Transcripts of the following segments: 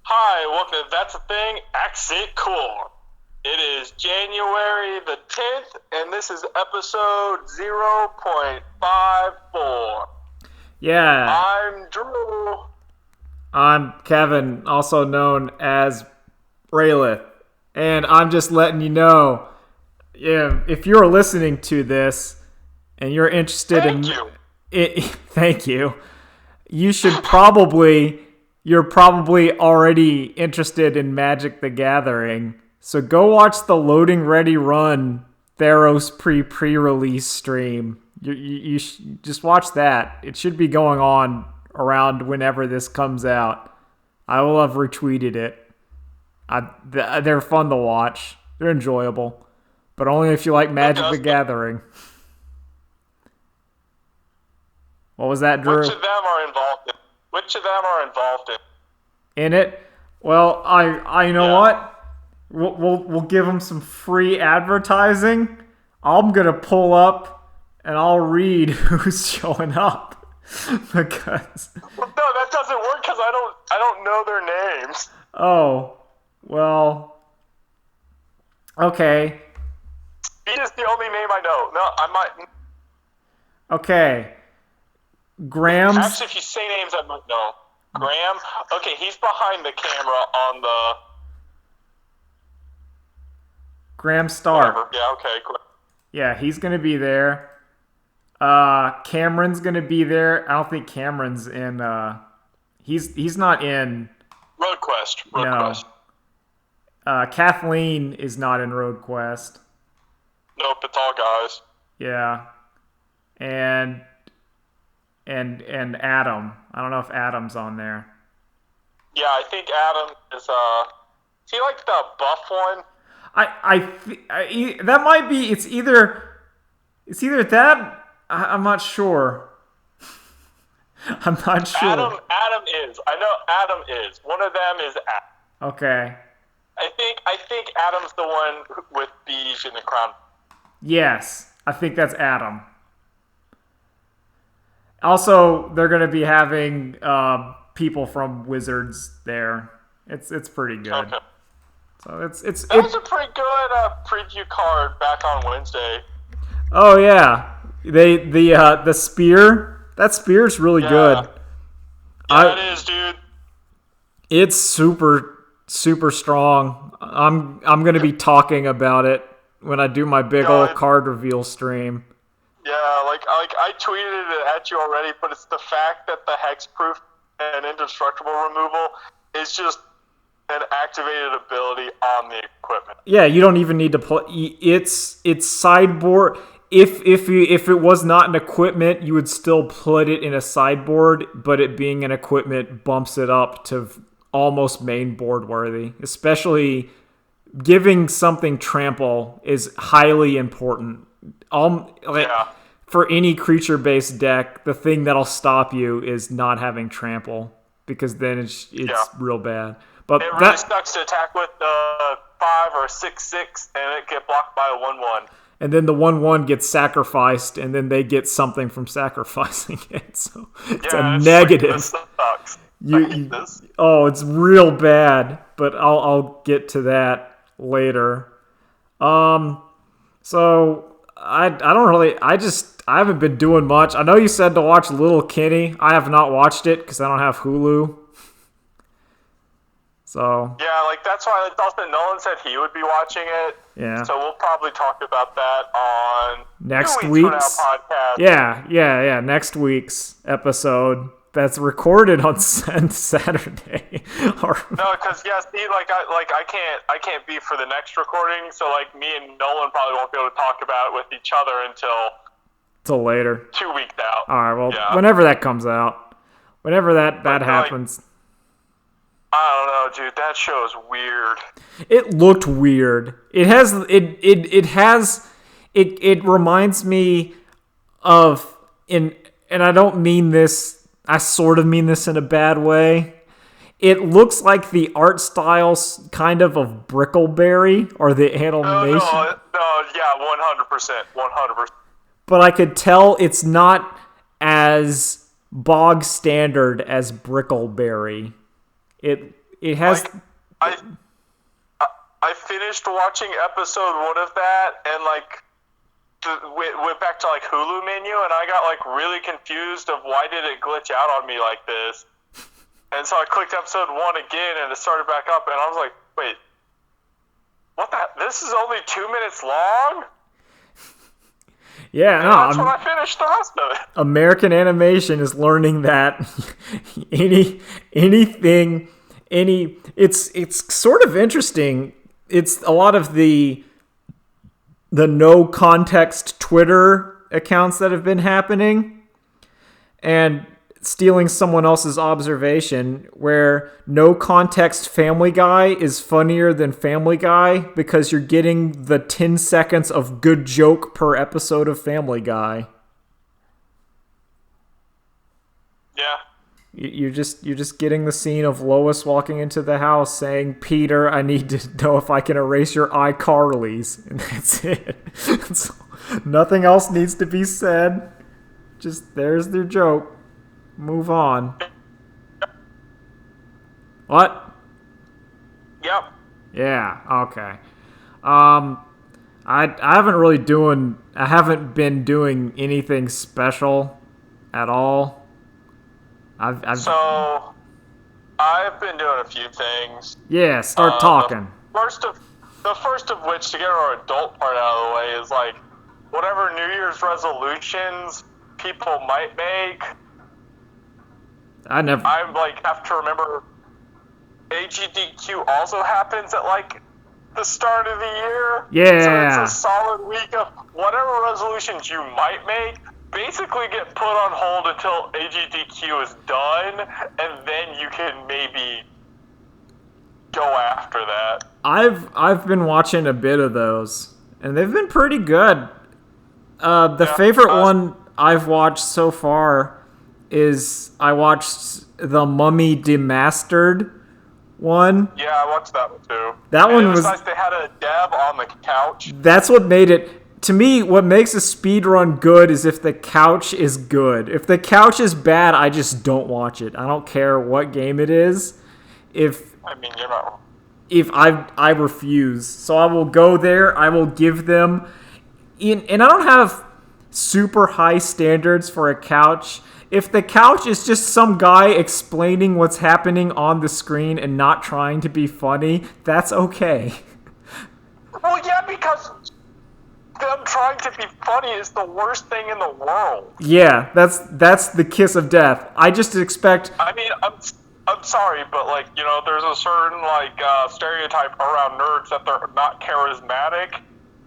Hi, welcome to That's a Thing, Accent Core. It is January the 10th, and this is episode 0.54. Yeah, I'm Drew. I'm Kevin, also known as Raylith, and I'm just letting you know, if you're listening to this and you're interested Thank in you. it, thank you. You're probably already interested in Magic the Gathering. So go watch the Loading Ready Run Theros pre-release stream. You just watch that. It should be going on around whenever this comes out. I will have retweeted it. They're fun to watch. They're enjoyable, but only if you like Magic the Gathering. What was that, Drew? Which of them are involved in? In it? Well, I you know what? We'll give them some free advertising. I'm gonna pull up and I'll read who's showing up because. Well, no, that doesn't work because I don't know their names. Oh, well. Okay. Speed is the only name I know. No, I might. Okay. Graham's. Actually, if you say names, I might know. Graham. Okay, he's behind the camera on the. Graham Stark. Whatever. Yeah. Okay. Cool. Yeah, he's gonna be there. Cameron's gonna be there. I don't think Cameron's in. He's not in. Road Quest. Kathleen is not in Road Quest. Nope, it's all guys. Yeah, and Adam. I don't know if Adam's on there. Yeah, I think Adam is. Is he like the buff one? That might be. It's either that. I'm not sure. I'm not sure. Adam is. I know Adam is. One of them is Adam. Okay. I think Adam's the one with bees in the crown. Yes, I think that's Adam. Also, they're going to be having people from Wizards there. It's pretty good. Okay. So that was a pretty good preview card back on Wednesday. Oh yeah, the spear. That spear's really good. Yeah, it is, dude. It's super strong. I'm gonna be talking about it when I do my big old card reveal stream. Yeah, like I tweeted it at you already, but it's the fact that the hexproof and indestructible removal is just an activated ability on the equipment. Yeah, you don't even need to play. It's sideboard. If it was not an equipment, you would still put it in a sideboard, but it being an equipment bumps it up to almost main board worthy. Especially giving something trample is highly important. For any creature-based deck, the thing that'll stop you is not having trample, because then it's real bad. But it really sucks to attack with 5 or 6/6 and it get blocked by a 1/1. And then the 1/1 gets sacrificed, and then they get something from sacrificing it. So it's a negative. This sucks. I hate this. Oh, it's real bad. But I'll get to that later. So I haven't been doing much. I know you said to watch Little Kenny. I have not watched it because I don't have Hulu. So yeah, like that's why Dustin Nolan said he would be watching it. Yeah. So we'll probably talk about that on next 2 weeks week's from now podcast. Yeah. Next week's episode that's recorded on Saturday. No, because I can't be for the next recording. So like me and Nolan probably won't be able to talk about it with each other until later. 2 weeks out. All right. Well, whenever that comes out, whenever that happens. I don't know, dude. That show is weird. It looked weird. It reminds me of and I don't mean this. I sort of mean this in a bad way. It looks like the art styles kind of Brickleberry or the animation. No, yeah, 100%. But I could tell it's not as bog standard as Brickleberry. it has. Like, I finished watching episode 1 of that, and like went back to like Hulu menu, and I got like really confused of why did it glitch out on me like this. And so I clicked episode 1 again, and it started back up, and I was like, wait, what the? This is only 2 minutes long? Yeah, no. That's when I finished the rest of it. American animation is learning that it's sort of interesting. It's a lot of the no context Twitter accounts that have been happening and stealing someone else's observation, where no context Family Guy is funnier than Family Guy because you're getting the 10 seconds of good joke per episode of Family Guy. Yeah. You're just getting the scene of Lois walking into the house saying, "Peter, I need to know if I can erase your iCarlys," and that's it. Nothing else needs to be said. Just there's their joke. Move on. What? Yep. Yeah. Okay. I haven't been doing anything special at all. I've been doing a few things. Yeah, start talking. The first of which, to get our adult part out of the way, is like whatever New Year's resolutions people might make. I like have to remember AGDQ also happens at like the start of the year. Yeah. So it's a solid week of whatever resolutions you might make basically get put on hold until AGDQ is done, and then you can maybe go after that. I've been watching a bit of those, and they've been pretty good. The favorite one I've watched so far is I watched the Mummy Demastered one. Yeah, I watched that one too. That one was nice. They had a dab on the couch. That's what made it. To me, what makes a speedrun good is if the couch is good. If the couch is bad, I just don't watch it. I don't care what game it is. You're not wrong. If I refuse. So I will go there, I will give them and I don't have super high standards for a couch. If the couch is just some guy explaining what's happening on the screen and not trying to be funny, that's okay. Well, yeah, because them trying to be funny is the worst thing in the world. Yeah, that's the kiss of death. I just expect. I mean, I'm sorry, but like, you know, there's a certain like stereotype around nerds that they're not charismatic,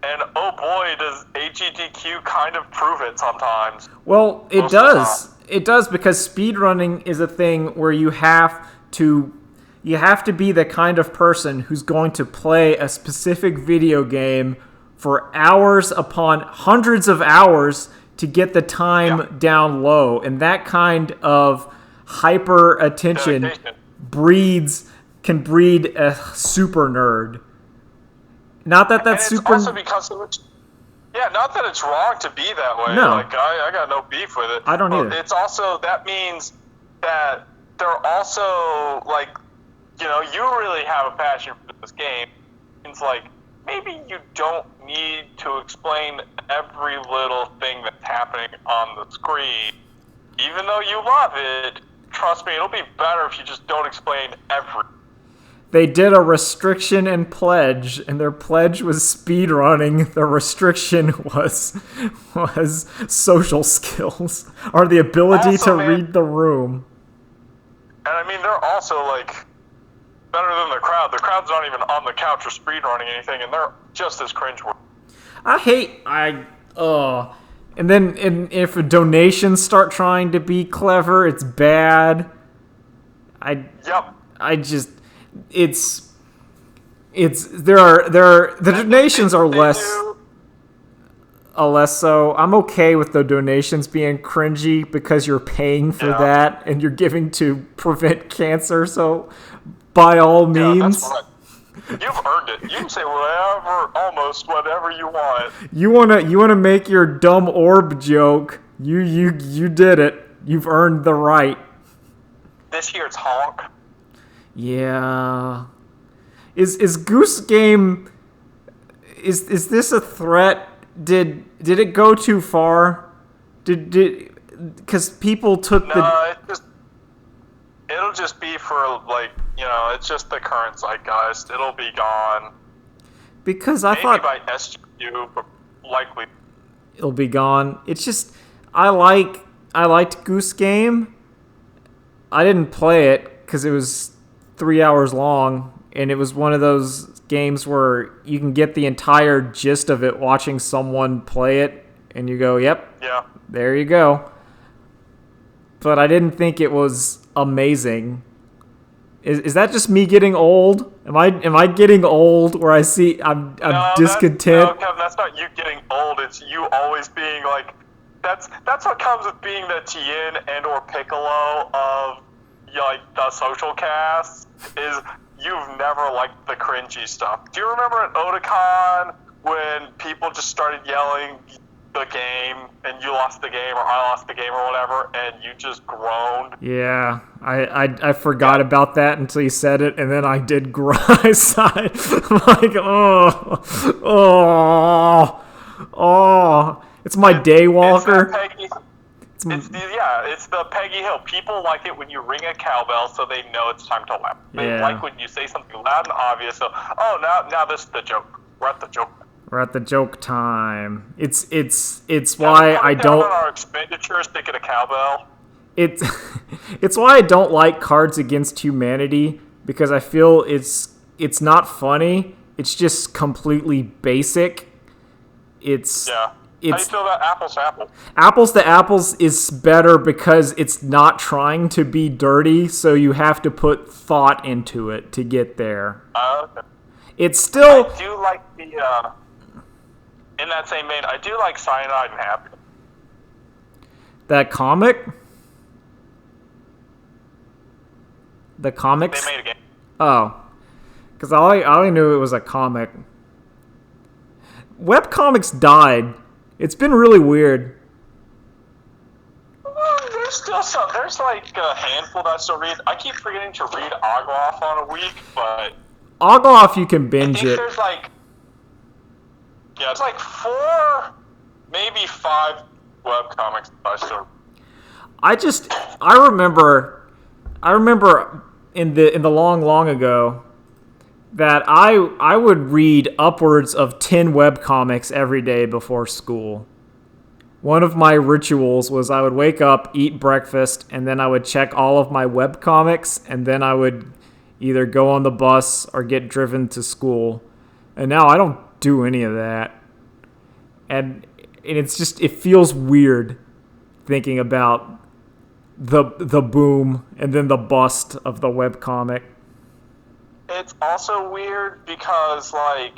and oh boy, does AGDQ kind of prove it sometimes. Well, it does. It does, because speedrunning is a thing where you have to be the kind of person who's going to play a specific video game for hours upon hundreds of hours to get the time down low. And that kind of hyper attention can breed a super nerd. Not that that's super. Also because of it. Yeah, not that it's wrong to be that way. No. Like, I got no beef with it. I don't either. It's also, that means that they're also, like, you know, you really have a passion for this game. It's like, maybe you don't need to explain every little thing that's happening on the screen. Even though you love it, trust me, it'll be better if you just don't explain everything. They did a restriction and pledge, and their pledge was speedrunning. The restriction was social skills, or the ability also, to read the room. And I mean, they're also, like, better than the crowd. The crowd's not even on the couch or speedrunning anything, and they're just as cringeworthy. And then if donations start trying to be clever, it's bad. The donations are less so. I'm okay with the donations being cringy because you're paying for that and you're giving to prevent cancer, so by all means. That's right. You've earned it. You can say almost whatever you want. You wanna make your dumb orb joke. You did it. You've earned the right. This year it's honk. Yeah. Is Goose Game is this a threat? Did it go too far? Did because people took the No, it'll just be for like it's just the current zeitgeist. It'll be gone. because I Maybe thought by SGU, but likely. it'll be gone. It's just I liked Goose Game. I didn't play it because it was 3 hours long, and it was one of those games where you can get the entire gist of it watching someone play it, and you go, "Yep, Yeah. there you go." But I didn't think it was amazing. Is that just me getting old? Am I getting old where I'm No, discontent? Kevin, that's not you getting old. It's you always being like, that's what comes with being the Tien and or Piccolo of like the social cast. Is you've never liked the cringy stuff. Do you remember at Otakon when people just started yelling the game and you lost the game or I lost the game or whatever, and you just groaned? Yeah, I forgot about that until you said it, and then I did I sighed. I'm like, oh, it's my Daywalker. It's the Peggy Hill. People like it when you ring a cowbell, so they know it's time to laugh. They Yeah. like when you say something loud and obvious. So, now this is the joke. We're at the joke. We're at the joke time. It's why I Cut down don't. on our expenditures to get a cowbell. It's it's why I don't like Cards Against Humanity, because I feel it's not funny. It's just completely basic. It's Yeah. How do you feel about Apples to Apple? Apples to Apples is better because it's not trying to be dirty, so you have to put thought into it to get there. Okay. It's still I do like the. In that same vein, I do like Cyanide and Happy. that comic. The comics. They made a game. Oh, because I only knew it was a comic. Webcomics died. It's been really weird. There's still some. There's like a handful that I still read. I keep forgetting to read Ogloff on a week, but Ogloff, you can I binge think it. there's like, it's like 4, maybe 5 webcomics that I still. I remember in the long ago that I would read upwards of 10 webcomics every day before school. One of my rituals was I would wake up, eat breakfast, and then I would check all of my webcomics, and then I would either go on the bus or get driven to school. And now I don't do any of that. And it's just, it feels weird thinking about the boom and then the bust of the webcomic. It's also weird because like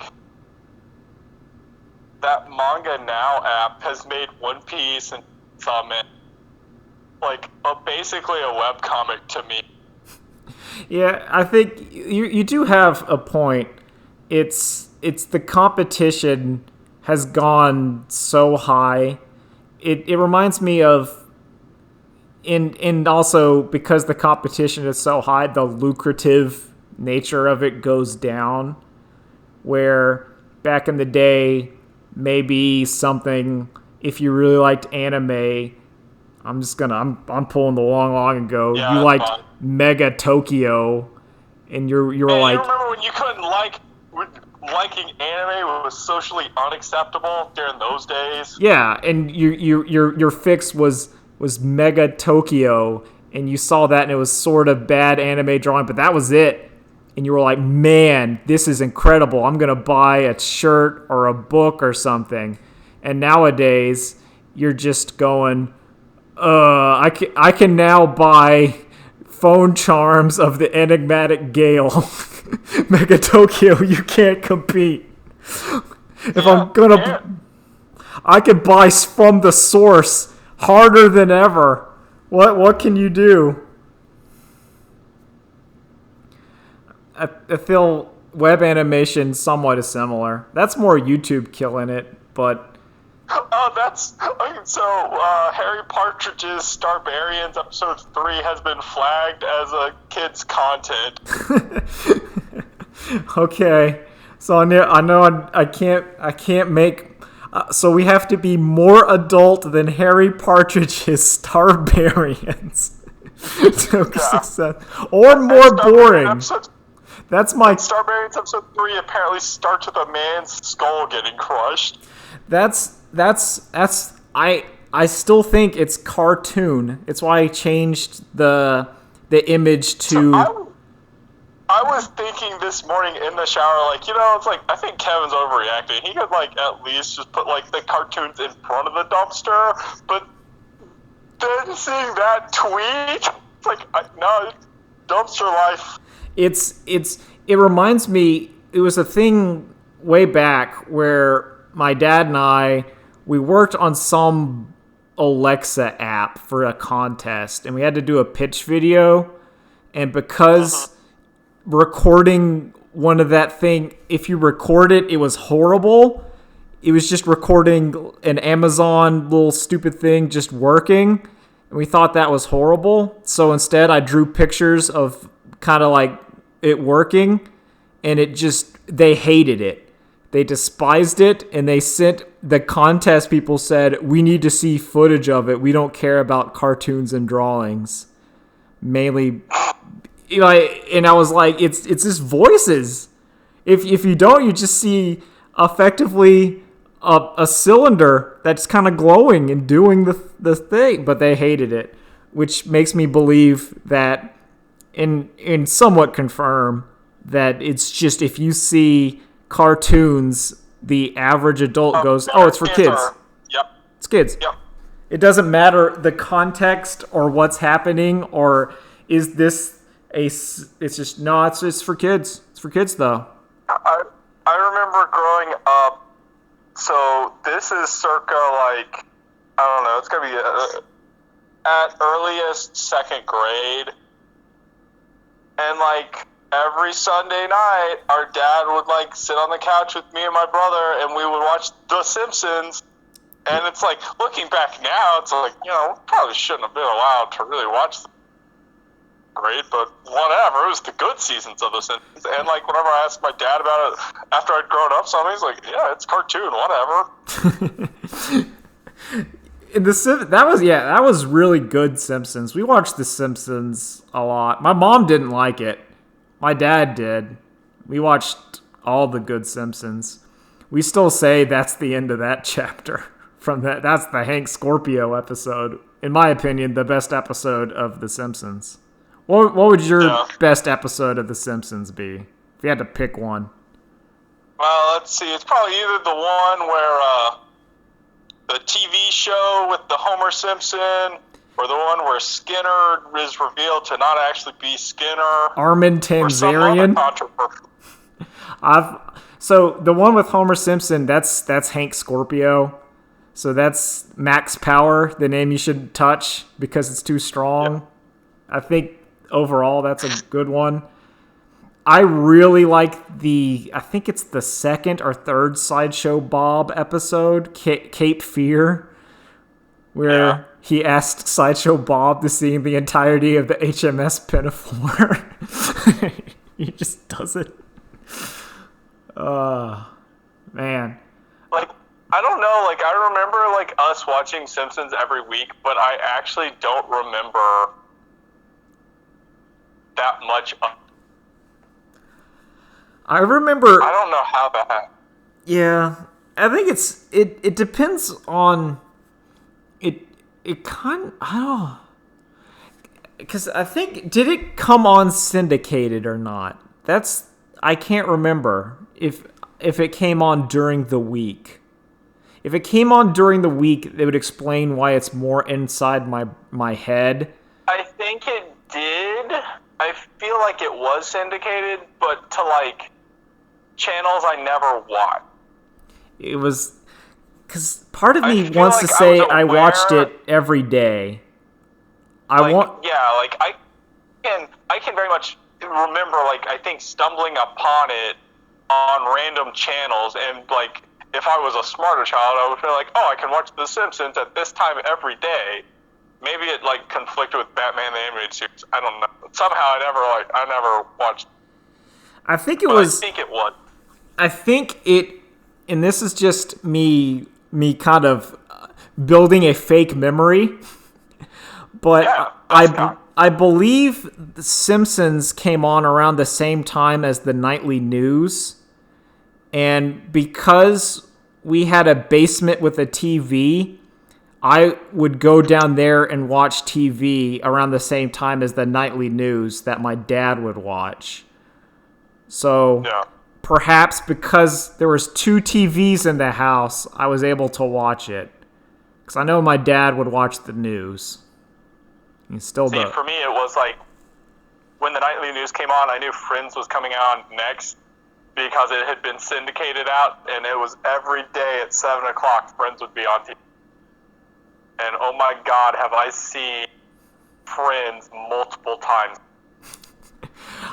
that Manga Now app has made One Piece and Summit like basically a webcomic to me. Yeah, I think you do have a point. It's the competition has gone so high. It reminds me of and also because the competition is so high, the lucrative nature of it goes down. Where back in the day, maybe something, if you really liked anime, I'm pulling the long ago. Yeah, you liked fine. Mega Tokyo, and you were Man, like, you remember when you couldn't liking anime was socially unacceptable during those days? yeah, and your fix was Mega Tokyo, and you saw that, and it was sort of bad anime drawing, but that was it. And you were like, man, this is incredible. I'm going to buy a shirt or a book or something. And nowadays, you're just going, I can now buy phone charms of the enigmatic Gale. Mega Tokyo, you can't compete. If I'm going to... I could buy from the source harder than ever. What can you do? I feel web animation somewhat is similar. That's more YouTube killing it, but Oh, that's so. Harry Partridge's Starbarians episode 3 has been flagged as a kids' content. Okay, so I know I can't make. So we have to be more adult than Harry Partridge's Starbarians to success, or more boring. That's my Starbarians episode 3 apparently starts with a man's skull getting crushed. That's I still think it's cartoon. It's why I changed the image to. So I was thinking this morning in the shower, like, it's like, I think Kevin's overreacting. He could, like, at least just put, like, the cartoons in front of the dumpster, but then seeing that tweet, it's like, no, dumpster life. It reminds me, it was a thing way back where my dad and we worked on some Alexa app for a contest, and we had to do a pitch video, and because recording one of that thing, if you record it, it was horrible. It was just recording an Amazon little stupid thing just working, and we thought that was horrible. So instead I drew pictures of kind of like it working, and they hated it. They despised it, and they sent the contest people said, we need to see footage of it. We don't care about cartoons and drawings. Mainly, and I was like, it's just voices. If you don't, you just see effectively a cylinder that's kind of glowing and doing the thing. But they hated it, which makes me believe that, and somewhat confirm that it's just if you see cartoons, the average adult goes, oh, it's for kids. Yep. It's kids. Yep. It doesn't matter the context or what's happening, or is this it's just, no, it's for kids. It's for kids, though. I remember growing up, so this is circa, like, I don't know, it's going to be at earliest second grade, and, like, every Sunday night, our dad would, like, sit on the couch with me and my brother, and we would watch The Simpsons. And it's like, looking back now, it's like, probably shouldn't have been allowed to really watch the grade, but whatever. It was the good seasons of The Simpsons. And, like, whenever I asked my dad about it after I'd grown up, he's like, yeah, it's cartoon, whatever. That was really good Simpsons. We watched The Simpsons a lot. My mom didn't like it. My dad did. We watched all the good Simpsons. We still say that's the end of that chapter. That's the Hank Scorpio episode. In my opinion, the best episode of The Simpsons. What would your best episode of The Simpsons be? If you had to pick one. Well, let's see. It's probably either the one where the TV show with the Homer Simpson, or the one where Skinner is revealed to not actually be Skinner. Armin Tamzarian. So the one with Homer Simpson, that's Hank Scorpio. So that's Max Power, the name you shouldn't touch because it's too strong. Yep. I think overall that's a good one. I really like I think it's the second or third Sideshow Bob episode, Cape Fear, where he asked Sideshow Bob to sing the entirety of the HMS Pinafore. He just does it. Man. Like, I don't know, like, I remember, like, us watching Simpsons every week, but I actually don't remember that much of. I remember. I don't know how that happened. Yeah, I think it depends on it. It kind, I don't know, because I think, did it come on syndicated or not? I can't remember if it came on during the week. If it came on during the week, it would explain why it's more inside my head. I think it did. I feel like it was syndicated, but to, like, channels I never watched. It was, because part of me wants to say I watched it every day. I can very much remember, like, I think stumbling upon it on random channels, and, like, if I was a smarter child, I would feel like, oh, I can watch The Simpsons at this time every day. Maybe it like conflicted with Batman the Animated Series. I don't know. Somehow I never watched. I think it was. I think it was. I think it, and this is just me kind of building a fake memory, but yeah, I believe The Simpsons came on around the same time as the nightly news, and because we had a basement with a TV, I would go down there and watch TV around the same time as the nightly news that my dad would watch. So perhaps because there was 2 TVs in the house, I was able to watch it. Because I know my dad would watch the news. He still does. For me, it was like when the nightly news came on, I knew Friends was coming on next because it had been syndicated out, and it was every day at 7 o'clock Friends would be on TV. And oh my God, have I seen Friends multiple times.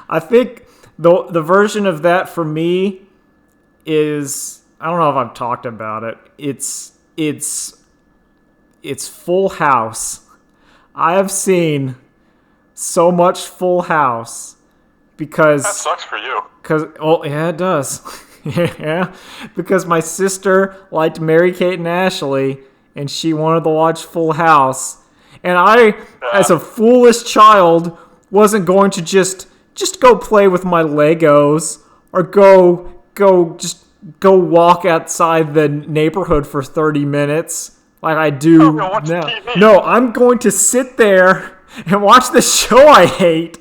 I think the version of that for me is, I don't know if I've talked about it. It's Full House. I have seen so much Full House because that sucks for you. Yeah, it does. Yeah, because my sister liked Mary-Kate and Ashley, and she wanted to watch Full House, and I, as a foolish child, wasn't going to just go play with my Legos or go walk outside the neighborhood for 30 minutes like I do now. No, I'm going to sit there and watch the show I hate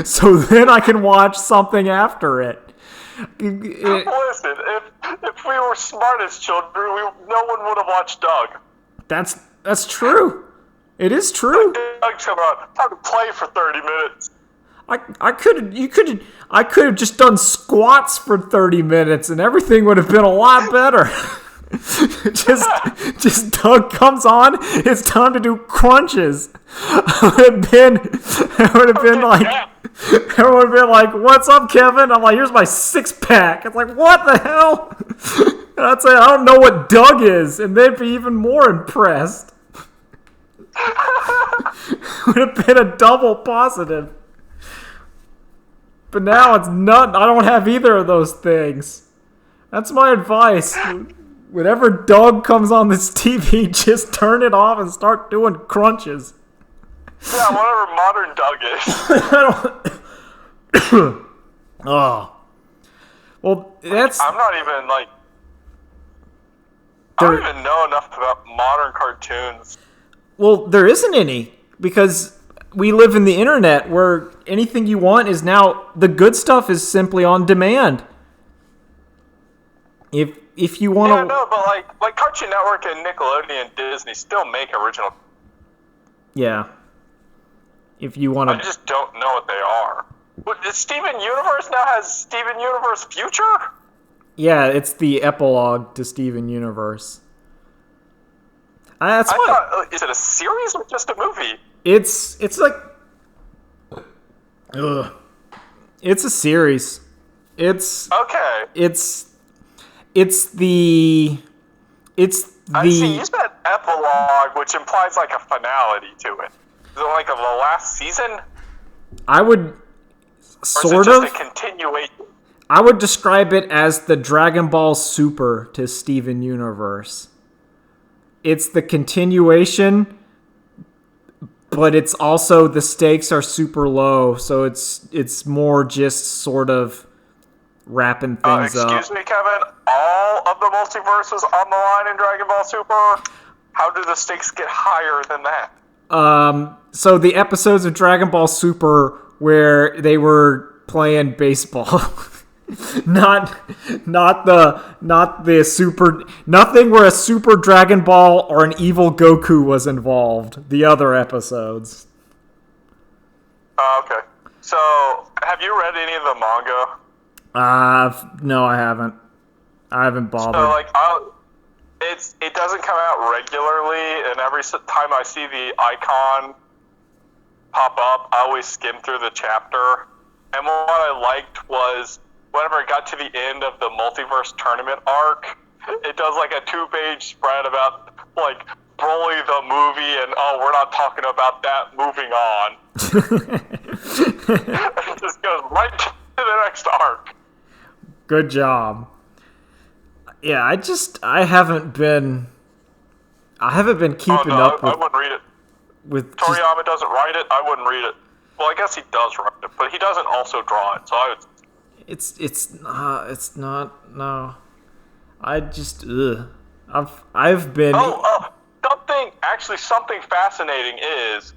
so then I can watch something after it. Listen, if we were smart as children, no one would have watched Doug. That's true. It is true. Doug's come out. Time to play for 30 minutes. I could have just done squats for 30 minutes and everything would have been a lot better. just Doug comes on, it's time to do crunches. Everyone would have been like, "What's up, Kevin?" I'm like, "Here's my 6-pack." It's like, what the hell? And I'd say, "I don't know what Doug is," and they'd be even more impressed. Would have been a double positive. But now it's not. I don't have either of those things. That's my advice. Whenever Doug comes on this TV, just turn it off and start doing crunches. Yeah, whatever modern Doug is. Oh. Well, that's... I'm not even, like... I don't even know enough about modern cartoons. Well, there isn't any, because we live in the internet where anything you want is now... The good stuff is simply on demand. If you want to... Yeah, no, but like Cartoon Network and Nickelodeon and Disney still make original... Yeah. If you want to... I just don't know what they are. Steven Universe now has Steven Universe Future? Yeah, it's the epilogue to Steven Universe. That's thought, is it a series or just a movie? It's like... Ugh. It's a series. Okay. I see, you said epilogue, which implies like a finality to it. Is it like of the last season? I would sort of. Or is it just a continuation? I would describe it as the Dragon Ball Super to Steven Universe. It's the continuation, but it's also the stakes are super low, so it's more just sort of wrapping things up. Excuse me, Kevin. All of the multiverse is on the line in Dragon Ball Super. How do the stakes get higher than that? So the episodes of Dragon Ball Super where they were playing baseball, not the super, nothing where a super Dragon Ball or an evil Goku was involved. The other episodes. Okay. So, have you read any of the manga? No, I haven't. I haven't bothered. So, it doesn't come out regularly, and every time I see the icon pop up, I always skim through the chapter. And what I liked was, whenever it got to the end of the multiverse tournament arc, it does like a 2-page spread about like Broly the movie, and we're not talking about that. Moving on. It just goes right to the next arc. Good job. Yeah, I haven't been keeping up with. I wouldn't read it. With Toriyama doesn't write it. I wouldn't read it. Well, I guess he does write it, but he doesn't also draw it. So I would. It's not. No. I just I've been. Something fascinating is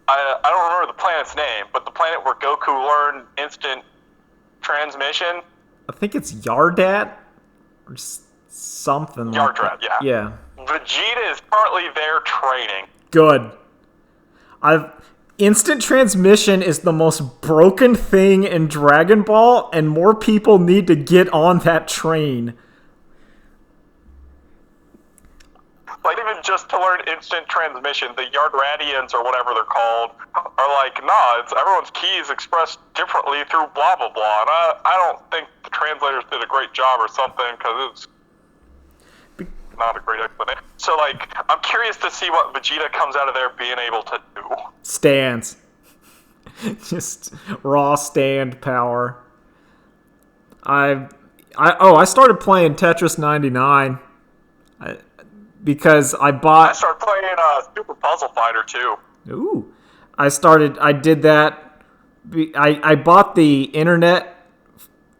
I don't remember the planet's name, but the planet where Goku learned instant transmission. I think it's Yardat or something. Yardrat, yeah. Yeah. Vegeta is currently there training. Good. Instant transmission is the most broken thing in Dragon Ball, and more people need to get on that train. Like, even just to learn instant transmission, the Yardratians, or whatever they're called, are like, nah, everyone's key is expressed differently through blah, blah, blah. And I don't think the translators did a great job or something, because it's not a great explanation. So, like, I'm curious to see what Vegeta comes out of there being able to do. Stands. Just raw stand power. I started playing Tetris 99. Because I started playing Super Puzzle Fighter too. Ooh. I did that. I bought the internet,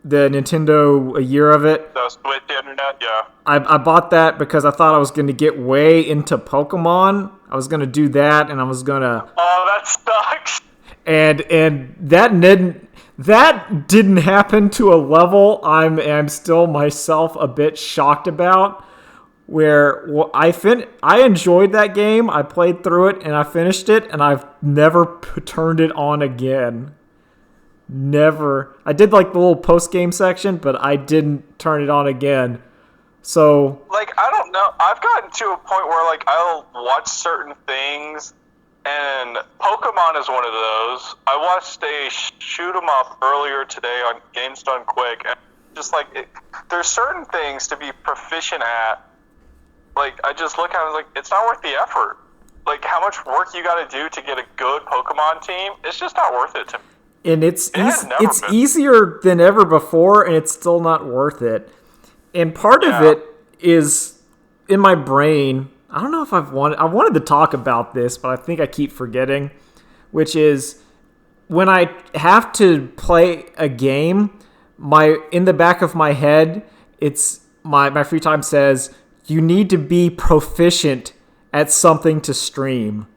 the Nintendo, a year of it. The Switch internet, yeah. I bought that because I thought I was going to get way into Pokemon. I was going to do that, and I was going to... Oh, that sucks! And that didn't happen to a level I'm still myself a bit shocked about. Where I enjoyed that game, I played through it, and I finished it, and I've never turned it on again. Never. I did like the little post-game section, but I didn't turn it on again. So... Like, I don't know. I've gotten to a point where, like, I'll watch certain things, and Pokemon is one of those. I watched a shoot-'em-up earlier today on Games Done Quick, and just, like, there's certain things to be proficient at. Like, I just look at it, I was like, it's not worth the effort. Like, how much work you gotta do to get a good Pokemon team, it's just not worth it to me. And it's easier than ever before, and it's still not worth it. And part of it is, in my brain, I don't know if I wanted to talk about this, but I think I keep forgetting, which is, when I have to play a game, in the back of my head, it's, my free time says, you need to be proficient at something to stream.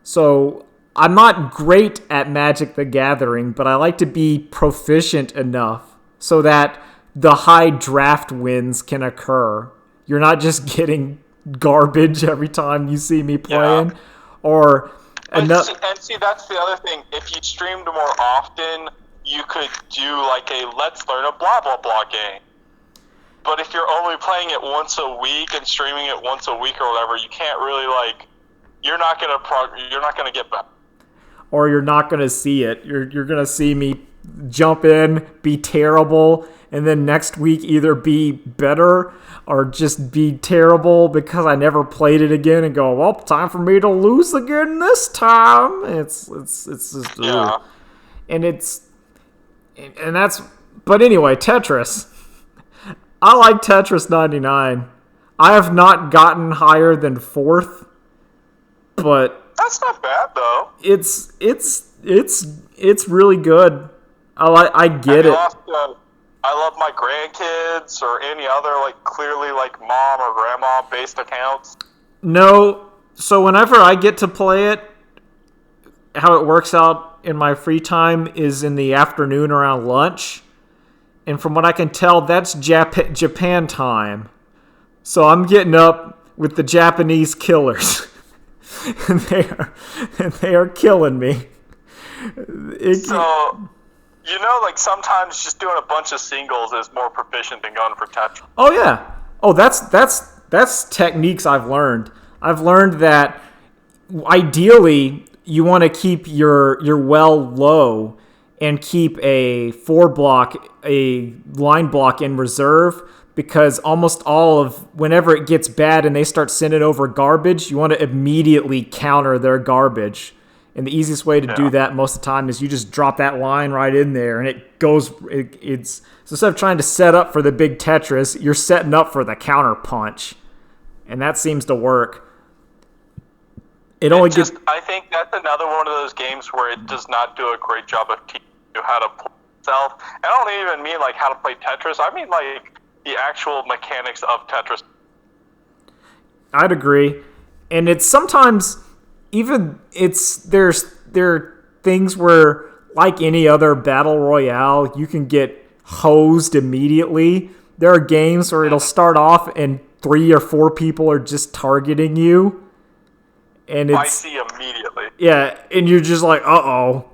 So I'm not great at Magic the Gathering, but I like to be proficient enough so that the high draft wins can occur. You're not just getting garbage every time you see me playing. Yeah. And see, that's the other thing. If you streamed more often, you could do like a let's learn a blah, blah, blah game. But if you're only playing it once a week and streaming it once a week or whatever, you can't really, like, you're not gonna get better. Or you're not gonna see it. You're gonna see me jump in, be terrible, and then next week either be better or just be terrible because I never played it again and go, well, time for me to lose again this time. It's just yeah. And that's, but anyway, Tetris. I like Tetris 99. I have not gotten higher than 4th, but that's not bad though. It's really good. I get it. I love my grandkids or any other like clearly like mom or grandma based accounts. No, so whenever I get to play it, how it works out in my free time is in the afternoon around lunch. And from what I can tell, that's Japan time. So I'm getting up with the Japanese killers. and they are killing me. So, you know, like sometimes just doing a bunch of singles is more proficient than going for Tetris. Oh yeah. Oh, that's techniques I've learned. I've learned that ideally you want to keep your well low and keep a line block in reserve, because almost all of whenever it gets bad and they start sending over garbage, you want to immediately counter their garbage. And the easiest way to do that most of the time is you just drop that line right in there, and it goes. It's so instead of trying to set up for the big Tetris, you're setting up for the counter punch, and that seems to work. I think that's another one of those games where it does not do a great job of teaching you how to play itself. I don't even mean like how to play Tetris. I mean like the actual mechanics of Tetris. I'd agree, and it's sometimes even there are things where, like any other battle royale, you can get hosed immediately. There are games where it'll start off and 3 or 4 people are just targeting you, and I see immediately. Yeah, and you're just like, uh-oh.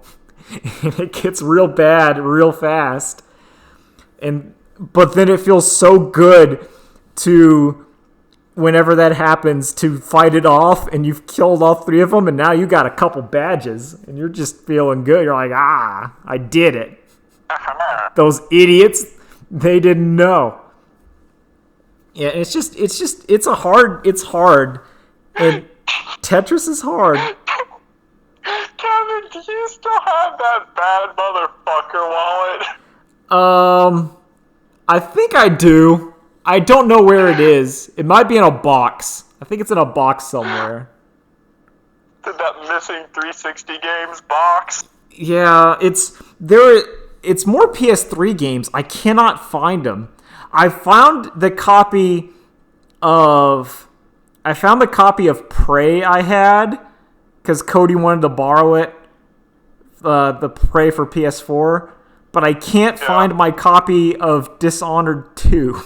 And it gets real bad real fast. But then it feels so good to, whenever that happens, to fight it off, and you've killed all 3 of them, and now you got a couple badges, and you're just feeling good. You're like, I did it. Those idiots, they didn't know. Yeah, it's hard. And Tetris is hard. Kevin, do you still have that bad motherfucker wallet? I think I do. I don't know where it is. It might be in a box. I think it's in a box somewhere. That missing 360 games box. Yeah, it's more PS3 games. I cannot find them. I found the copy of Prey I had because Cody wanted to borrow it, the Prey for PS4, but I can't find my copy of Dishonored 2.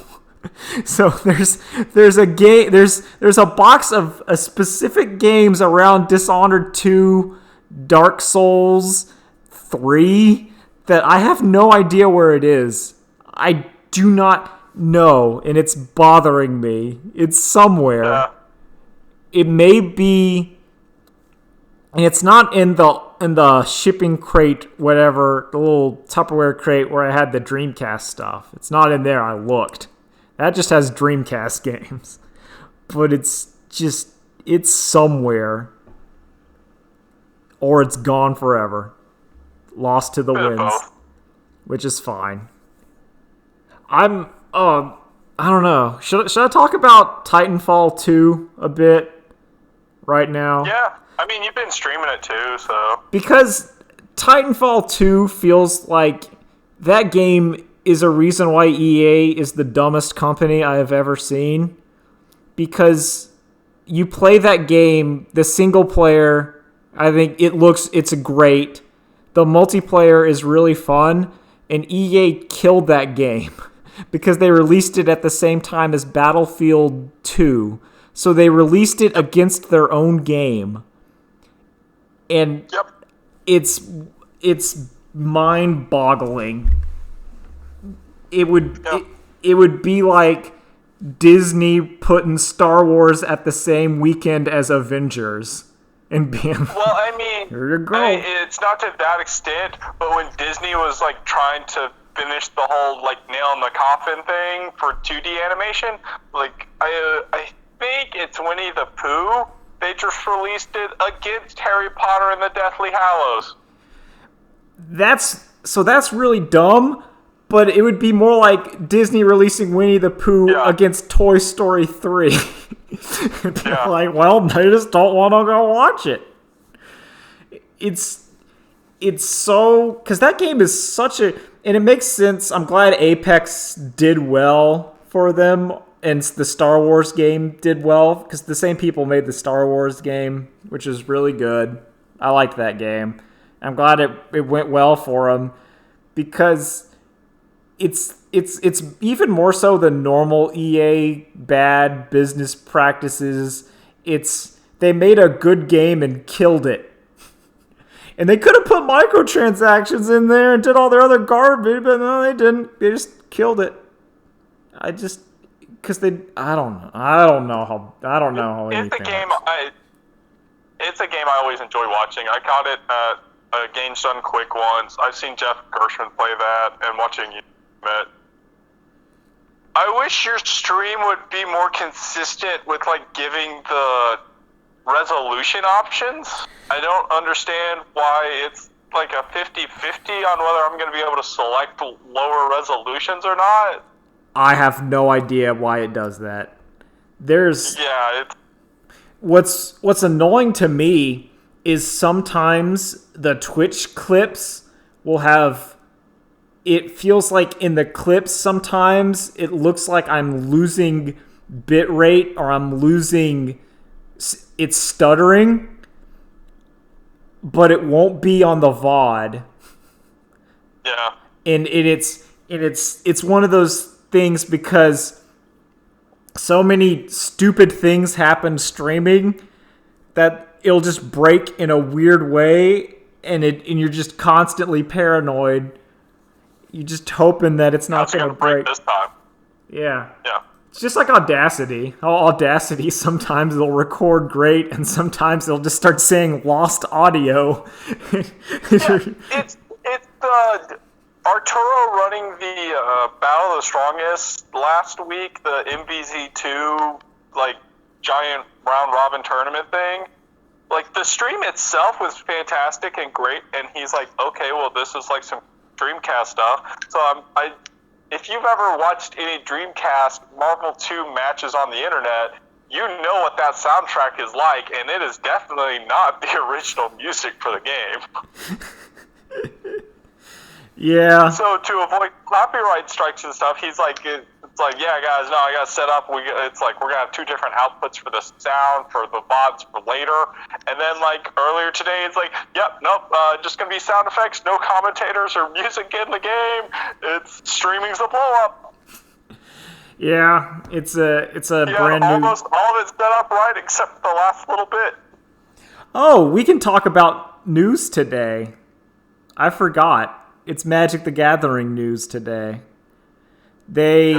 So there's a box of specific games around Dishonored 2, Dark Souls 3 that I have no idea where it is. I do not know, and it's bothering me. It's somewhere. It may be, and it's not in the shipping crate, whatever, the little Tupperware crate where I had the Dreamcast stuff. It's not in there. I looked. That just has Dreamcast games. But it's somewhere. Or it's gone forever. Lost to the winds. Which is fine. I don't know. Should I talk about Titanfall 2 a bit right now? Yeah. I mean, you've been streaming it too, so. Because Titanfall 2 feels like that game is a reason why EA is the dumbest company I have ever seen. Because you play that game, the single player, I think it's great. The multiplayer is really fun, and EA killed that game because they released it at the same time as Battlefield 2. So they released it against their own game. And it's mind-boggling. It would be like Disney putting Star Wars at the same weekend as Avengers and being well, I mean, here you go. It's not to that extent, but when Disney was like trying to finish the whole like nail in the coffin thing for 2D animation, like I think it's Winnie the Pooh. They just released it against Harry Potter and the Deathly Hallows. That's really dumb. But it would be more like Disney releasing Winnie the Pooh against Toy Story 3. Like, well, they just don't want to go watch it. It's so... Because that game is such a... And it makes sense. I'm glad Apex did well for them. And the Star Wars game did well. Because the same people made the Star Wars game, which is really good. I liked that game. I'm glad it went well for them. Because... It's even more so than normal EA bad business practices. They made a good game and killed it. And they could have put microtransactions in there and did all their other garbage, but no, they didn't. They just killed it. I don't know how it's a game I always enjoy watching. I caught it at Games Done Quick once. I've seen Jeff Gershman play that and watching you. I wish your stream would be more consistent with like giving the resolution options. I don't understand why it's like a 50-50 on whether I'm going to be able to select lower resolutions or not. I have no idea why it does that. It's What's annoying to me is sometimes the Twitch clips will have, it feels like in the clips sometimes it looks like I'm losing bitrate or I'm losing, it's stuttering, but it won't be on the VOD. Yeah. And it's one of those things because so many stupid things happen streaming that it'll just break in a weird way, and you're just constantly paranoid. You're just hoping that it's not going to break this time. Yeah. Yeah. It's just like Audacity. How Audacity sometimes it'll record great, and sometimes it'll just start saying lost audio. It's the Arturo running the Battle of the Strongest last week, the MVZ2 like giant round robin tournament thing. Like the stream itself was fantastic and great, and he's like, okay, well this is like some Dreamcast stuff. So if you've ever watched any Dreamcast Marvel 2 matches on the internet, you know what that soundtrack is like, and it is definitely not the original music for the game. Yeah. So to avoid copyright strikes and stuff, he's like, it's like, yeah, guys, no, I got to set up. It's like we're gonna have two different outputs for the sound for the VODs for later. And then like earlier today, it's like, yep, nope, just gonna be sound effects, no commentators or music in the game. It's streaming's a blow up. Yeah, it's a brand new. Almost all of it's set up right except the last little bit. Oh, we can talk about news today. I forgot. It's Magic the Gathering news today. They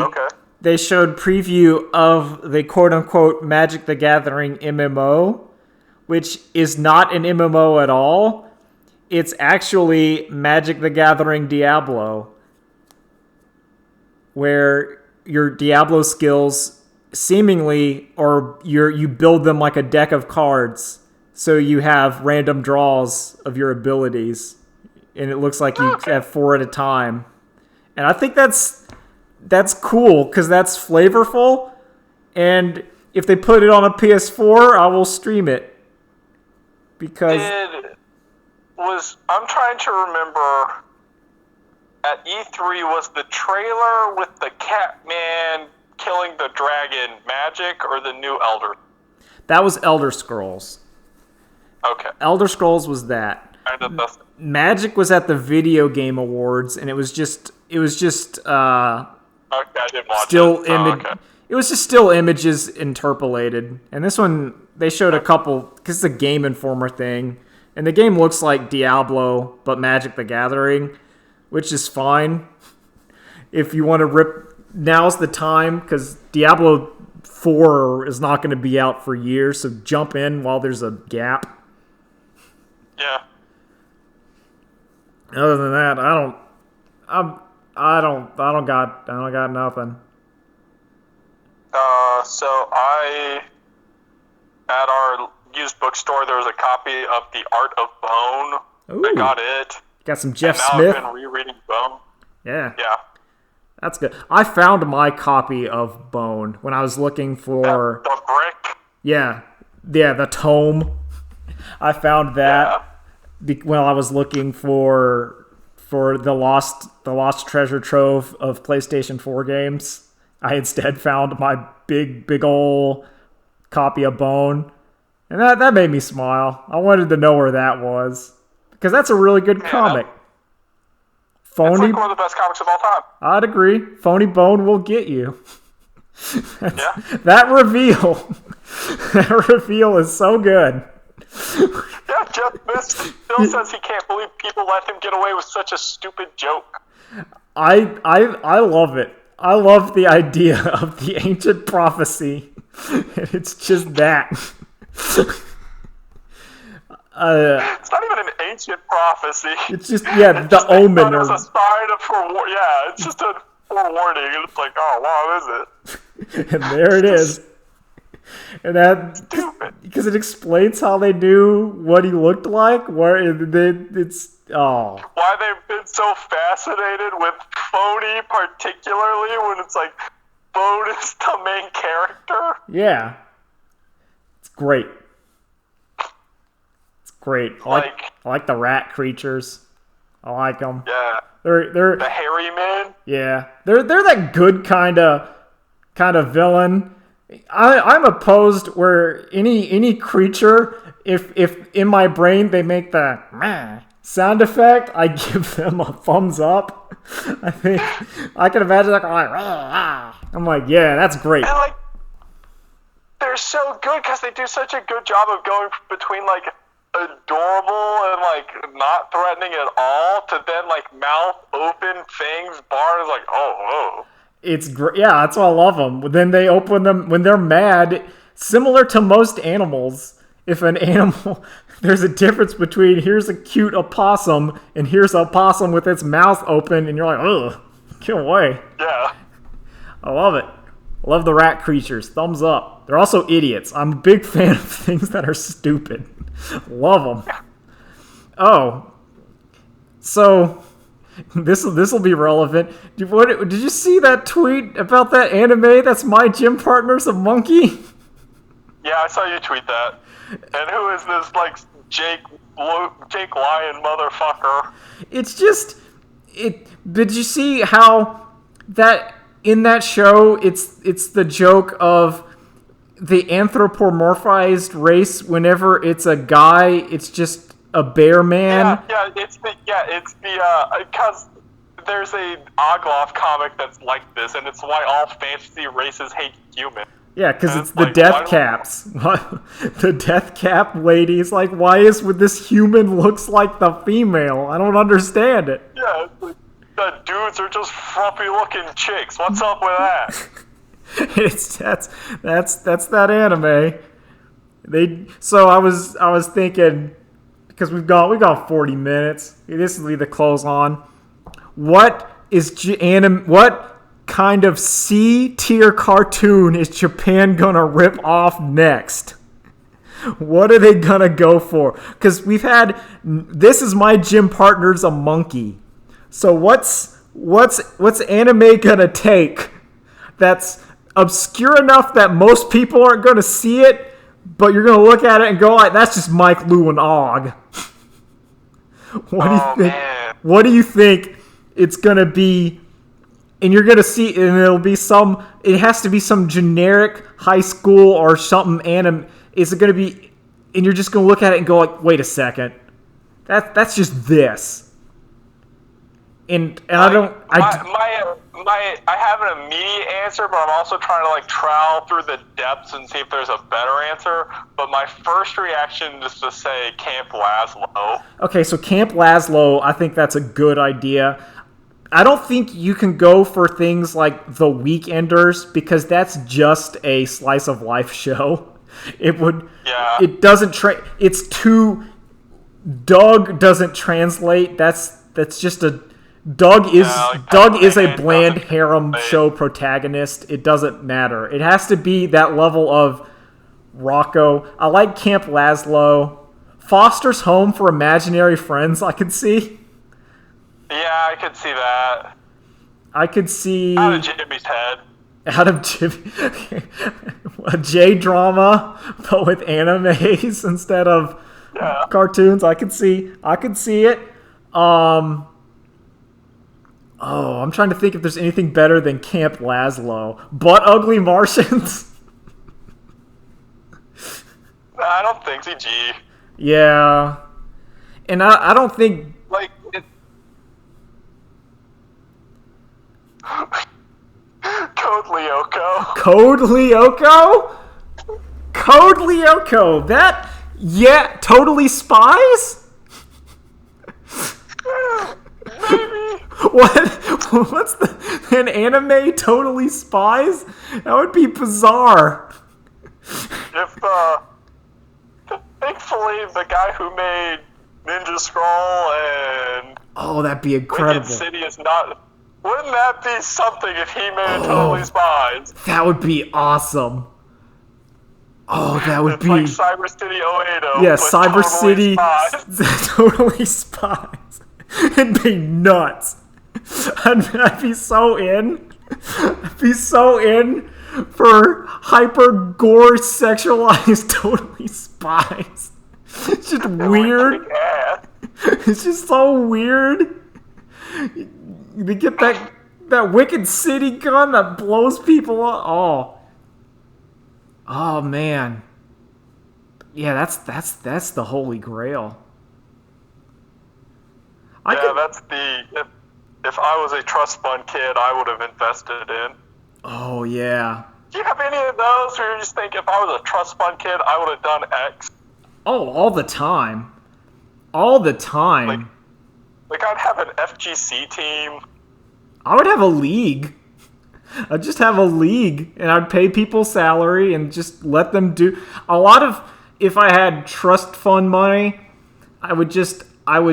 showed preview of the quote-unquote Magic the Gathering MMO, which is not an MMO at all. It's actually Magic the Gathering Diablo, where your Diablo skills seemingly, or you build them like a deck of cards, so you have random draws of your abilities. And it looks like you have 4 at a time. And I think that's cool, because that's flavorful. And if they put it on a PS4, I will stream it. Because I'm trying to remember, at E3 was the trailer with the Catman killing the dragon Magic or the new Elder? That was Elder Scrolls. Okay. Elder Scrolls was that. Magic was at the Video Game Awards, and it was just okay, I didn't watch still it. It was just still images interpolated. And this one, they showed a couple, because it's a Game Informer thing, and the game looks like Diablo, but Magic the Gathering, which is fine. If you want to rip, now's the time, because Diablo 4 is not going to be out for years, so jump in while there's a gap. Yeah. Other than that, I don't got nothing. So at our used bookstore, there was a copy of The Art of Bone. Ooh. I got it. Got some Jeff and now Smith. I've been rereading Bone. Yeah. Yeah. That's good. I found my copy of Bone when I was looking for the brick. Yeah, the tome. I found that when I was looking for the lost treasure trove of PlayStation 4 games. I instead found my big ol' copy of Bone, and that made me smile. I wanted to know where that was, because that's a really good comic. Phony, it's like one of the best comics of all time. I'd agree. Phony Bone will get you. Yeah. That reveal is so good. Yeah, Jeff Smith still says he can't believe people let him get away with such a stupid joke. I love it. I love the idea of the ancient prophecy. It's just that. It's not even an ancient prophecy. It's just the omen. It was a sign for war. Yeah, it's just a forewarning, and it's like, oh, wow, is it? And there it is. And that, because it explains how they knew what he looked like, where it's, oh. Why they've been so fascinated with Phony, particularly when it's like, Bone is the main character. Yeah. It's great. It's great. I like the rat creatures. I like them. Yeah. They're the hairy men. Yeah. They're that good kind of villain. I'm opposed where any creature, if in my brain they make the meh sound effect, I give them a thumbs up. I think I can imagine like I'm like, yeah, that's great. And like they're so good because they do such a good job of going between like adorable and like not threatening at all to then like mouth open, fangs barred, like oh. It's great. Yeah, that's why I love them. Then they open them when they're mad. Similar to most animals, if an animal, there's a difference between here's a cute opossum and here's a opossum with its mouth open, and you're like, ugh, get away. Yeah. I love it. I love the rat creatures. Thumbs up. They're also idiots. I'm a big fan of things that are stupid. Love them. Oh. So... This will be relevant. Did you see that tweet about that anime that's My Gym Partner's a monkey? Yeah, I saw you tweet that. And who is this, like, Jake Lyon motherfucker? It's just... Did you see how that... In that show, it's the joke of the anthropomorphized race. Whenever it's a guy, it's just... a bear man? Yeah, it's because there's a Ogloff comic that's like this, and it's why all fantasy races hate humans. Yeah, because it's the death caps. The death cap lady is like, why is with this human looks like the female? I don't understand it. Yeah, it's like, the dudes are just frumpy looking chicks. What's up with that? That's that anime. So I was thinking, because we got 40 minutes. This will be the close on. What kind of C-tier cartoon is Japan gonna rip off next? What are they gonna go for? Because we've had This Is My Gym Partner's a monkey. So what's anime gonna take that's obscure enough that most people aren't gonna see it? But you're gonna look at it and go like, "That's just Mike, Lou, and Og." What do you think? Man. What do you think it's gonna be? And you're gonna see, and it'll be some. It has to be some generic high school or something anime. Is it gonna be? And you're just gonna look at it and go like, "Wait a second, that's just this." And I have an immediate answer, but I'm also trying to like trowel through the depths and see if there's a better answer. But my first reaction is to say Camp Lazlo. Okay, so Camp Lazlo, I think that's a good idea. I don't think you can go for things like The Weekenders because that's just a slice of life show. It doesn't it's too Doug doesn't translate. That's just a Doug is a bland harem show protagonist. It doesn't matter. It has to be that level of Rocco. I like Camp Lazlo. Foster's Home for Imaginary Friends, I could see. Yeah, I could see that. I could see... Out of Jimmy's head. Out of Jimmy... a J-drama, but with animes instead of cartoons. I could see it. I'm trying to think if there's anything better than Camp Lazlo. But Ugly Martians? I don't think CG. Yeah. And I don't think... Like, it... Code Lyoko. Code Lyoko? Code Lyoko. That... Yeah, Totally Spies? Maybe. What's an anime Totally Spies? That would be bizarre. Thankfully, the guy who made Ninja Scroll and that'd be incredible. Wicked City is not Wouldn't that be something if He-Man and Totally Spies? That would be awesome. Oh, that would It's be... like Cyber City 080. Yeah, but Cyber Totally City... Spies. Totally Spies. It'd be nuts. I'd be so in. I'd be so in for hyper gore sexualized Totally Spies. It's just weird. Yeah. It's just so weird. They get that Wicked City gun that blows people up. Oh man. Yeah, that's the holy grail. That's the... If I was a trust fund kid, I would have invested in. Oh yeah. Do you have any of those where you just think, if I was a trust fund kid, I would have done X? Oh, all the time. All the time. Like I'd have an FGC team. I would have a league. I'd just have a league, and I'd pay people salary and just let them do a lot of. If I had trust fund money, I would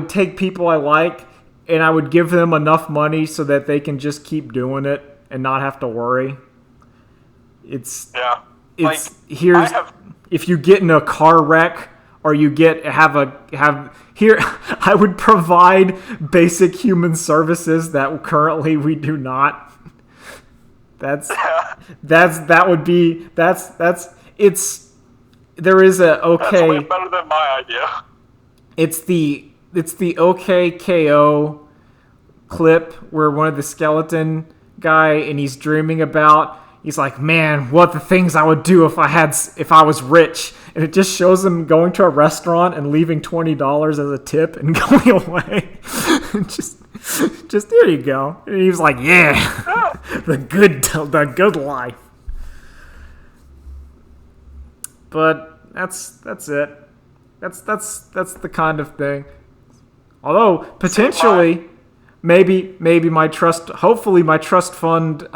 take people I like, and I would give them enough money so that they can just keep doing it and not have to worry. It's if you get in a car wreck or you I would provide basic human services that currently we do not. There is a okay. That's way better than my idea. It's the OKKO clip where one of the skeleton guy and he's dreaming about. He's like, man, what the things I would do if I was rich, and it just shows him going to a restaurant and leaving $20 as a tip and going away. just there you go. And he was like, yeah, the good life. But that's it. That's the kind of thing. Although potentially, maybe hopefully my trust fund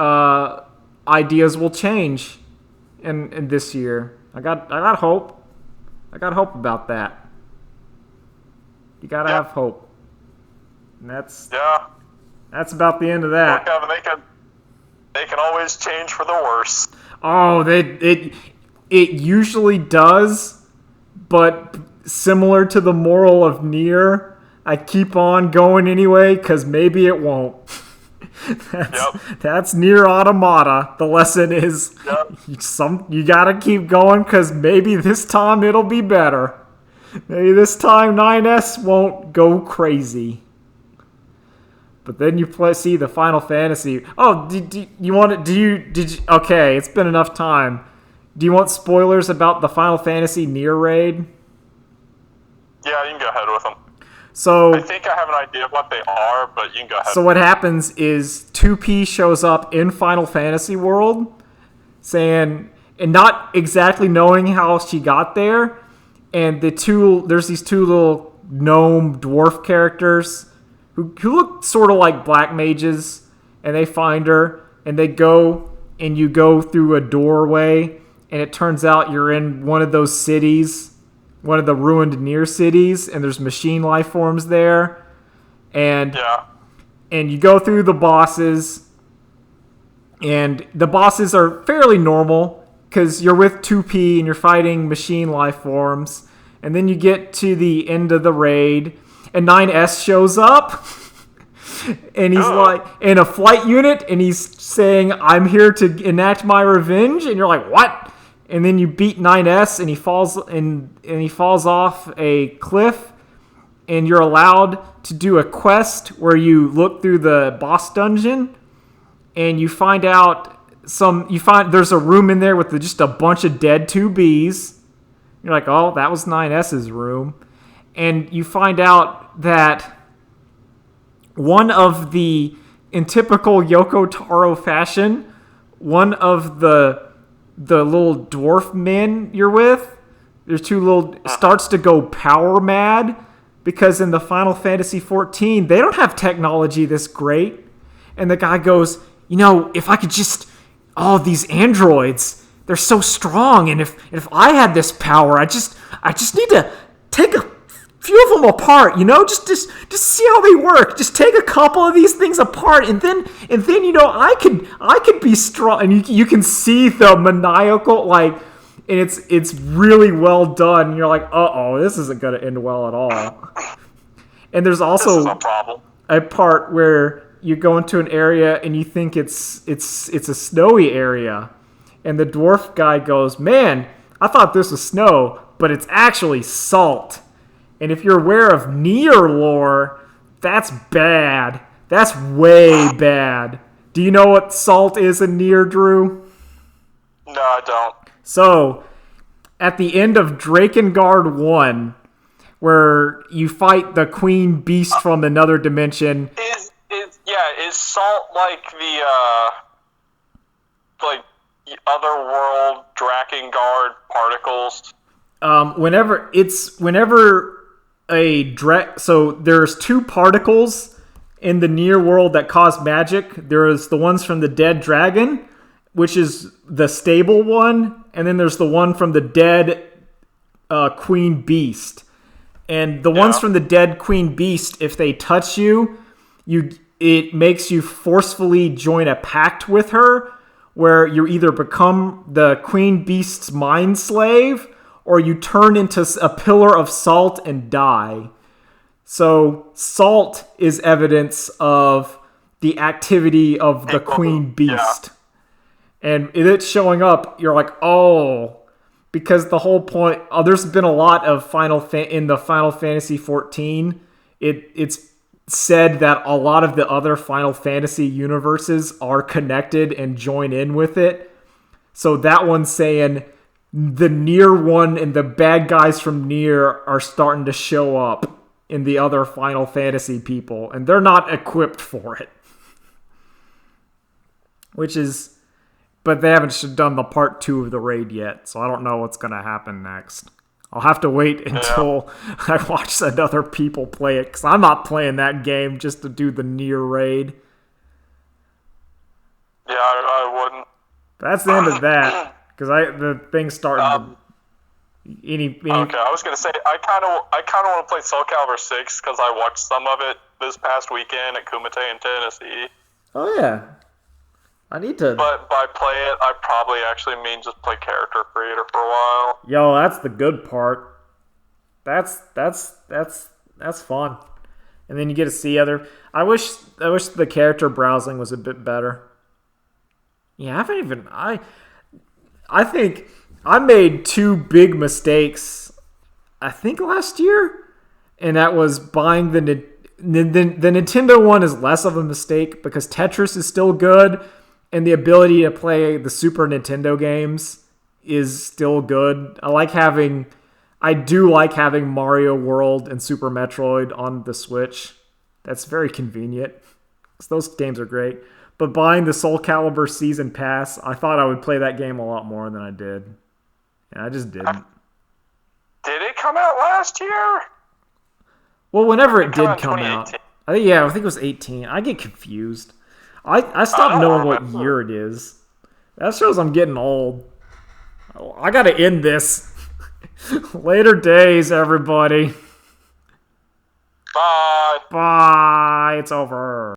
ideas will change in this year. I got hope. I got hope about that. You gotta have hope. And that's about the end of that. Look, they can always change for the worse. Oh, it usually does, but similar to the moral of Nier, I keep on going anyway because maybe it won't. That's Nier Automata. The lesson is you gotta keep going because maybe this time it'll be better. Maybe this time 9S won't go crazy. But then you see the Final Fantasy. Oh, okay, it's been enough time. Do you want spoilers about the Final Fantasy Nier raid? Yeah, you can go ahead with them. So I think I have an idea of what they are, but you can go ahead. So what happens is 2P shows up in Final Fantasy World, saying, and not exactly knowing how she got there, and there's these two little gnome dwarf characters who look sort of like black mages, and they find her, and they go, and you go through a doorway, and it turns out you're in one of those cities, one of the ruined Nier cities, and there's machine life forms there, and you go through the bosses, and the bosses are fairly normal because you're with 2P and you're fighting machine life forms, and then you get to the end of the raid, and 9S shows up, and he's like in a flight unit, and he's saying, "I'm here to enact my revenge," and you're like, "What?" And then you beat 9S, and he falls off a cliff, and you're allowed to do a quest where you look through the boss dungeon, and you find there's a room in there with just a bunch of dead 2Bs. You're like, oh, that was 9S's room, and you find out that one of the, in typical Yoko Taro fashion, one of the little dwarf men you're with, there's two little, starts to go power mad because in the Final Fantasy XIV, they don't have technology this great. And the guy goes, if I could just, these androids, they're so strong. And if I had this power, I just need to take a few of them apart, just see how they work. Just take a couple of these things apart, and then I could be strong. And you can see the maniacal, like, and it's really well done. And you're like, this isn't gonna end well at all. And there's also a problem. A part where you go into an area and you think it's a snowy area, and the dwarf guy goes, "Man, I thought this was snow, but it's actually salt." And if you're aware of Nier lore, that's bad. That's way bad. Do you know what salt is in Nier, Drew? No, I don't. So, at the end of Drakengard 1, where you fight the queen beast from another dimension... Is salt like the otherworld Drakengard particles? So there's two particles in the Nier world that cause magic. There's the ones from the dead dragon, which is the stable one, and then there's the one from the dead queen beast. And the ones from the dead queen beast, if they touch you, it makes you forcefully join a pact with her, where you either become the queen beast's mind slave, or you turn into a pillar of salt and die. So salt is evidence of the activity of the queen beast. Yeah. And it's showing up, you're like, because the whole point... there's been a lot of in the Final Fantasy XIV. It's said that a lot of the other Final Fantasy universes are connected and join in with it. So that one's saying the Nier one and the bad guys from Nier are starting to show up in the other Final Fantasy people, and they're not equipped for it. But they haven't done the part 2 of the raid yet, so I don't know what's going to happen next. I'll have to wait until I watch other people play it, because I'm not playing that game just to do the Nier raid. Yeah, I wouldn't. That's the end of that, because the thing's starting to... Okay, I was going to say, I kind of want to play Soul Calibur 6, because I watched some of it this past weekend at Kumite in Tennessee. Oh, yeah. I need to... But by play it, I probably actually mean just play character creator for a while. Yo, that's the good part. That's fun. And then you get to see other... I wish the character browsing was a bit better. Yeah, I haven't even... I think I made 2 big mistakes, I think last year, and that was buying the Nintendo one is less of a mistake because Tetris is still good, and the ability to play the Super Nintendo games is still good. I do like having Mario World and Super Metroid on the Switch. That's very convenient, because those games are great. But buying the Soul Calibur Season Pass, I thought I would play that game a lot more than I did. And I just didn't. Did it come out last year? Well, whenever it did come out. I think it was 18. I get confused. I stopped knowing what year it is. That shows I'm getting old. I gotta end this. Later days, everybody. Bye. Bye. It's over.